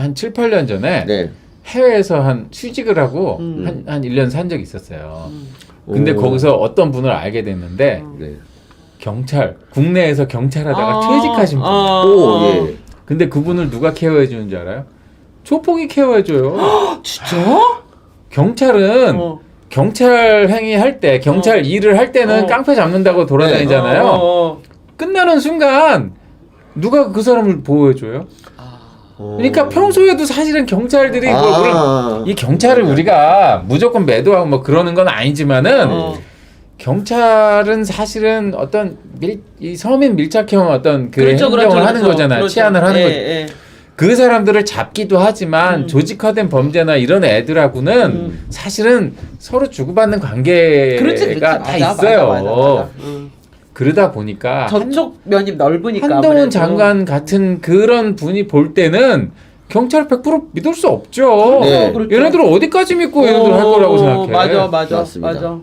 한 7, 8년 전에 네. 해외에서 한 취직을 하고 한 1년 산 적이 있었어요. 근데 오. 거기서 어떤 분을 알게 됐는데 네. 경찰, 국내에서 경찰하다가 퇴직하신 분이에요. 오, 예. 근데 그분을 누가 케어해 주는 줄 알아요? 조폭이 케어해 줘요. 진짜? 경찰은 경찰 행위할 때, 경찰 일을 할 때는 깡패 잡는다고 돌아다니잖아요. 끝나는 순간 누가 그 사람을 보호해 줘요? 그러니까 평소에도 사실은 경찰들이 이 경찰을 우리가 무조건 매도하고 뭐 그러는 건 아니지만은 경찰은 사실은 어떤 이 서민 밀착형 어떤 그 그렇죠, 행정을 그렇죠, 하는 그렇죠. 거잖아요. 그렇죠. 치안을 하는 예, 거죠. 예. 그 사람들을 잡기도 하지만 조직화된 범죄나 이런 애들하고는 사실은 서로 주고받는 관계가 그렇지, 다 맞아, 있어요. 맞아. 그러다 보니까 접촉 면이 넓으니까 한동훈 아무래도. 장관 같은 그런 분이 볼 때는 경찰 100% 믿을 수 없죠. 네. 그렇죠. 얘네들은 어디까지 믿고 얘네들 할 거라고 생각해. 맞아. 맞습니다. 맞아.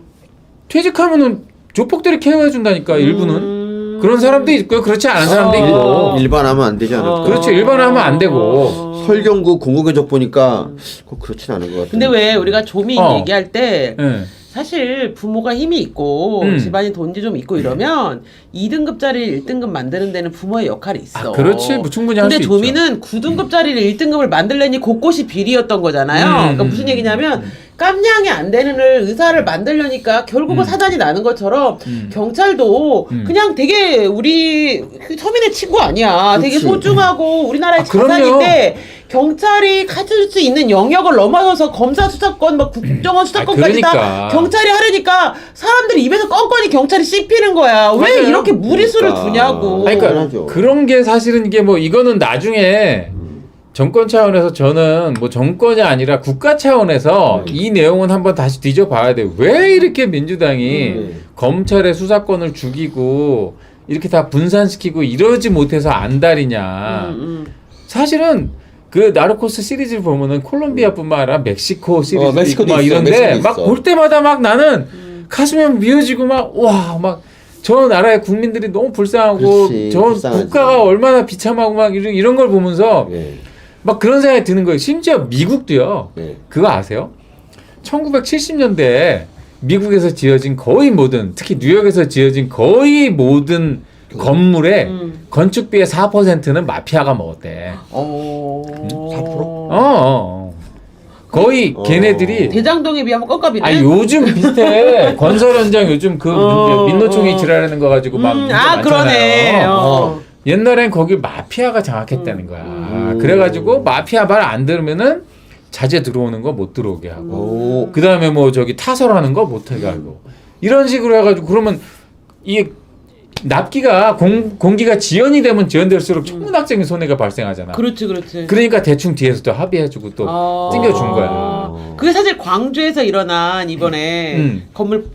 퇴직하면은 조폭들이 케어해 준다니까 일부는. 그런 사람도 있고요. 그렇지 않은 사람도 있고. 일반하면 안 되지 않을까? 그렇죠. 일반화하면 안 되고. 설경구 공공의적 보니까 꼭 그렇진 않은 것 같아요. 근데 왜 우리가 조민 얘기할 때 네. 사실 부모가 힘이 있고 집안이 돈이 좀 있고 이러면 2등급짜리 1등급 만드는 데는 부모의 역할이 있어. 아, 그렇지. 뭐 충분히 할 수 근데 있죠. 조민은 9등급짜리를 1등급을 만들려니 곳곳이 비리였던 거잖아요. 그러니까 무슨 얘기냐면 깜냥이 안 되는 의사를 만들려니까 결국은 사단이 나는 것처럼 경찰도 그냥 되게 우리 서민의 친구 아니야. 되게 그치. 소중하고 우리나라의 그럼요. 자산인데 경찰이 가질 수 있는 영역을 넘어서서 검사 수사권, 막 국정원 수사권까지 그러니까. 다 경찰이 하려니까 사람들이 입에서 껌껌이 경찰이 씹히는 거야. 왜 맞아요. 이렇게 무리수를 그러니까. 두냐고. 아니, 그러니까 당연하죠. 그런 게 사실은 이게 뭐 이거는 나중에 정권 차원에서 저는 뭐 정권이 아니라 국가 차원에서 이 내용은 한번 다시 뒤져봐야 돼요. 왜 이렇게 민주당이 검찰의 수사권을 죽이고 이렇게 다 분산시키고 이러지 못해서 안달이냐. 사실은 그 나르코스 시리즈를 보면은 콜롬비아뿐만 아니라 멕시코 시리즈도 있고 멕시코도 막 있어, 이런데 멕시코도 막 있어. 볼 때마다 막 나는 가슴이 미어지고 막 와 막 저 나라의 국민들이 너무 불쌍하고 그렇지, 저 불쌍하지. 국가가 얼마나 비참하고 막 이런 걸 보면서 네. 막 그런 생각이 드는 거예요. 심지어 미국도요. 네. 그거 아세요? 1970년대에 미국에서 지어진 거의 모든, 특히 뉴욕에서 지어진 거의 모든 건물의 건축비의 4%는 마피아가 먹었대. 4%? 거의 걔네들이 대장동에 비하면 껌값이네. 아 요즘 비슷해. 건설 현장 요즘 그 민노총이 지랄하는 거 가지고 막 문제 많잖아요. 그러네. 옛날엔 거기 마피아가 장악했다는 거야. 그래가지고 마피아 말 안 들으면은 자재 들어오는 거 못 들어오게 하고, 그 다음에 뭐 저기 타설하는 거 못 하게 하고, 이런 식으로 해가지고 그러면 이 납기가 공기가 지연이 되면 지연될수록 천문학적인 손해가 발생하잖아. 그렇지. 그러니까 대충 뒤에서 또 합의해주고 또 띵겨준 거야. 그게 사실 광주에서 일어난 이번에 건물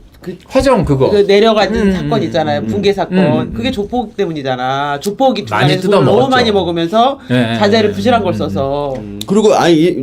화정 그거. 그 내려가는 사건 있잖아요. 붕괴 사건. 그게 조폭 때문이잖아. 조폭이 많이 중간에 돈을 너무 뜯어먹었죠. 많이 먹으면서 네. 자재를 부실한 걸 써서. 그리고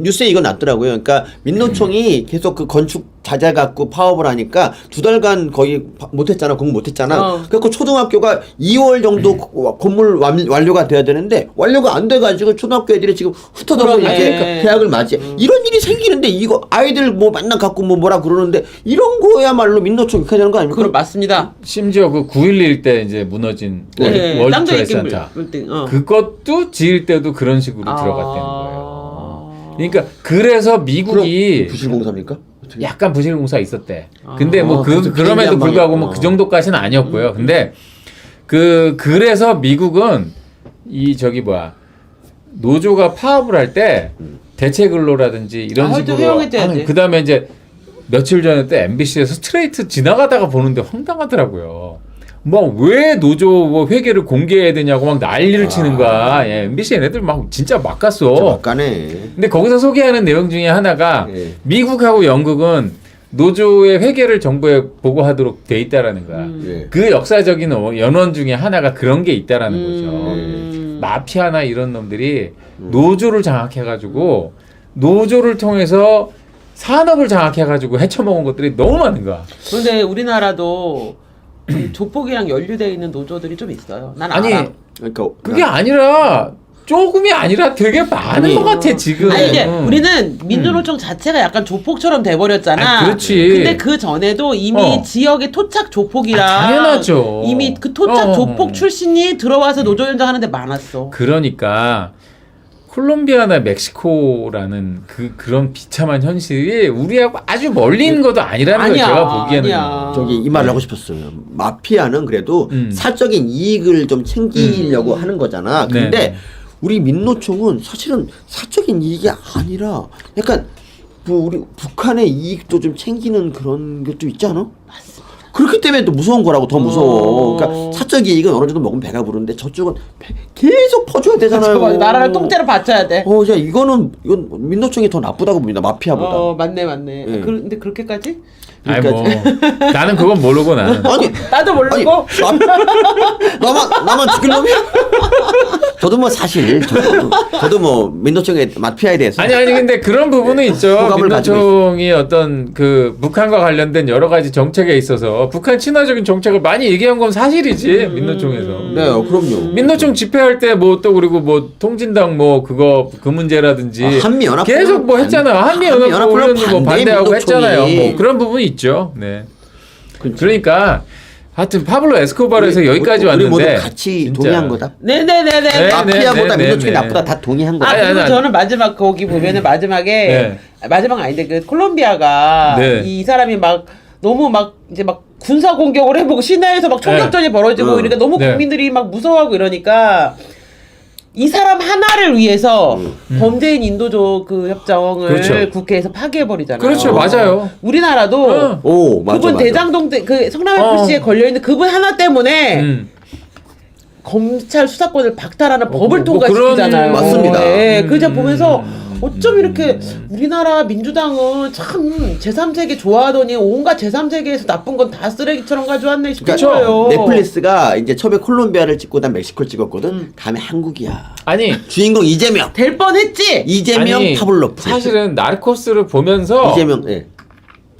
뉴스에 이거 났더라고요. 그러니까 민노총이 계속 그 건축 자재 갖고 파업을 하니까 2달간 거의 못했잖아. 공부 못했잖아. 그래서 초등학교가 2월 정도 건물 완료가 돼야 되는데 완료가 안 돼가지고 초등학교 애들이 지금 흩어져서 그러네. 이렇게 개학을 맞이해. 이런 일이 생기는데 이거 아이들 뭐 만나 갖고 뭐라 그러는데 이런 거야말로 민노총 이렇게 되는 거 아닙니까? 그럼 맞습니다. 심지어 그 9.11 때 이제 무너진 월드 땅덩이 트레이드 센터. 그것도 지을 때도 그런 식으로 들어갔다는 거예요. 그러니까 그래서 미국이 부실공사입니까? 약간 부실공사 있었대. 근데 뭐 그래서 그럼에도 비행기 불구하고 한 뭐 방에. 그 정도까지는 아니었고요. 근데 그래서 미국은 이 저기 뭐야 노조가 파업을 할 때 대체 근로라든지 이런 식으로 허용해줘야지. 그다음에 이제 며칠 전에 때 MBC에서 스트레이트 지나가다가 보는데 황당하더라고요. 뭐 왜 노조 뭐 회계를 공개해야 되냐고 막 난리를 치는 거야. 예, MBC 얘네들 막 진짜 막 갔어. 막가네. 근데 거기서 소개하는 내용 중에 하나가 예. 미국하고 영국은 노조의 회계를 정부에 보고하도록 돼 있다라는 거야. 예. 그 역사적인 연원 중에 하나가 그런 게 있다라는 거죠. 마피아나 이런 놈들이 노조를 장악해가지고 노조를 통해서 산업을 장악해가지고 헤쳐먹은 것들이 너무 많은 거야. 그런데 우리나라도 조폭이랑 연루되어 있는 노조들이 좀 있어요. 난 아니 알아. 그러니까 그게 아니라 조금이 아니라 되게 많은 것 같아 지금. 아니 이제 우리는 민주노총 자체가 약간 조폭처럼 돼버렸잖아. 아, 그렇지. 근데 그 전에도 이미 지역의 토착 조폭이라 당연하죠. 이미 그 토착 조폭 출신이 들어와서 노조연장 하는 데 많았어. 그러니까 콜롬비아나 멕시코라는 그런 비참한 현실이 우리하고 아주 멀리 있는 것도 아니라는 걸 제가 보기에는. 아니야. 저기 이 말을 하고 싶었어요. 마피아는 그래도 사적인 이익을 좀 챙기려고 하는 거잖아. 근데 네. 우리 민노총은 사실은 사적인 이익이 아니라 약간 뭐 우리 북한의 이익도 좀 챙기는 그런 것도 있지 않아? 맞습니다. 그렇기 때문에 또 무서운 거라고 더 무서워. 그러니까 사적 이익은 어느 정도 먹으면 배가 부르는데 저쪽은 계속 퍼줘야 되잖아요. 맞아, 나라를 통째로 바쳐야 돼. 야, 이건 민노총이 더 나쁘다고 봅니다. 마피아보다. 맞네. 예. 근데 그렇게까지? 아니 뭐 나는 그건 모르고 나는. 아니, 나도 모르고. 나만 죽일 놈이야? 저도 뭐 사실 저도 뭐 민노총의 마피아에 대해서 아니 근데 그런 부분은 있죠. 호감을 가지고 민노총이 어떤 그 북한과 관련된 여러 가지 정책에 있어서 북한 친화적인 정책을 많이 얘기한 건 사실이지 민노총에서. 네, 그럼요. 민노총 집회할 때 뭐 또 그리고 뭐 통진당 뭐 그 문제라든지 한미연합 계속 뭐 했잖아요. 한미연합 훈련도 뭐 반대하고 민노총이. 했잖아요. 뭐 그런 부분이 있죠. 네. 그러니까 하여튼 파블로 에스코바르에서 여기까지 우리 왔는데 모두 같이 진짜. 동의한 거다. 네네네네. 네. 마피아보다 네. 민노총이 나쁘다 다 동의한 거다. 그리고 아니. 저는 마지막 거기 보면은 마지막에 마지막 아닌데 그 콜롬비아가 네. 이 사람이 막 너무 막 이제 막 군사 공격을 해보고 시내에서 막 총격전이 벌어지고 이러니까 너무 네. 국민들이 막 무서워하고 이러니까 이 사람 하나를 위해서 범죄인 인도적 그 협정을 그렇죠. 국회에서 파기해버리잖아요. 그렇죠. 맞아요. 우리나라도 오, 맞아. 그분 맞아. 대장동 그 성남 FC에 걸려있는 그분 하나 때문에 검찰 수사권을 박탈하는 법을 뭐 통과시키잖아요. 그런- 맞습니다. 네, 그저 보면서 어쩜 이렇게 우리나라 민주당은 참 제3세계 좋아하더니 온갖 제3세계에서 나쁜 건 다 쓰레기처럼 가져왔네 싶은 그러니까 거예요. 넷플릭스가 이제 처음에 콜롬비아를 찍고 난 멕시코를 찍었거든. 다음에 한국이야. 아니 주인공 이재명. 될 뻔했지. 이재명 아니, 파블로프. 사실은 나르코스를 보면서 이재명. 예.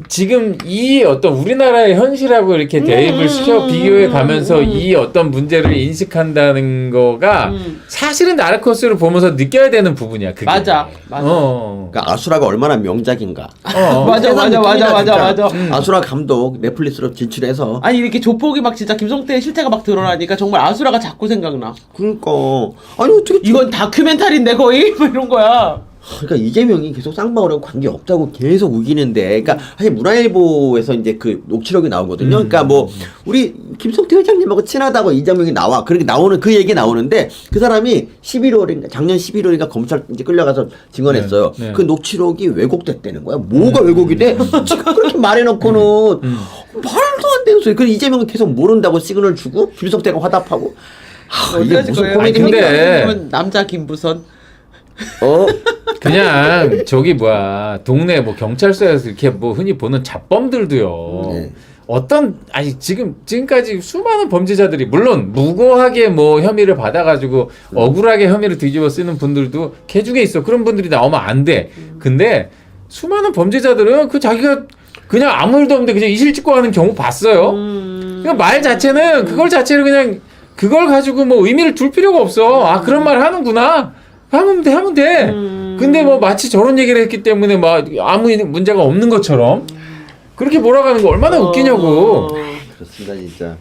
지금 이 어떤 우리나라의 현실하고 이렇게 대입을 시켜 비교해 가면서 이 어떤 문제를 인식한다는 거가 사실은 나르코스를 보면서 느껴야 되는 부분이야. 그게. 맞아. 그러니까 아수라가 얼마나 명작인가. 맞아. 아수라 감독 넷플릭스로 진출해서. 아니 이렇게 조폭이 막 진짜 김성태의 실체가 막 드러나니까 정말 아수라가 자꾸 생각나. 그러니까 아니 어떻게 이건 다큐멘터리인데 거의 뭐 이런 거야. 그러니까 이재명이 계속 쌍방울하고 관계 없다고 계속 우기는데, 그러니까 사실 문화일보에서 이제 그 녹취록이 나오거든요. 그러니까 뭐 우리 김성태 회장님하고 친하다고 이재명이 나와 그렇게 나오는 그 얘기 나오는데 그 사람이 11월인가 작년 11월인가 검찰 이제 끌려가서 증언했어요. 네. 그 녹취록이 왜곡됐다는 거야. 뭐가 왜곡이 돼? 지금 그렇게 말해놓고는 말도 안 되는 소리. 그 이재명은 계속 모른다고 시그널 주고 김성태가 화답하고. 이게 어디 무슨 거예요? 아니, 근데- 근데 남자 김부선. 그냥 저기 뭐야 동네 뭐 경찰서에서 이렇게 뭐 흔히 보는 잡범들도요. 네. 어떤 지금까지 수많은 범죄자들이 물론 무고하게 뭐 혐의를 받아가지고 억울하게 혐의를 뒤집어 쓰는 분들도 개중에 있어. 그런 분들이 나오면 안 돼. 근데 수많은 범죄자들은 그 자기가 그냥 아무 일도 없는데 그냥 이실 찍고 하는 경우 봤어요. 그러니까 말 자체는 그걸 자체를 그냥 그걸 가지고 뭐 의미를 둘 필요가 없어. 아 그런 말 하는구나. 하면 돼. 근데 뭐 마치 저런 얘기를 했기 때문에 막 아무 문제가 없는 것처럼 그렇게 몰아가는 거 얼마나 웃기냐고. 그렇습니다 진짜.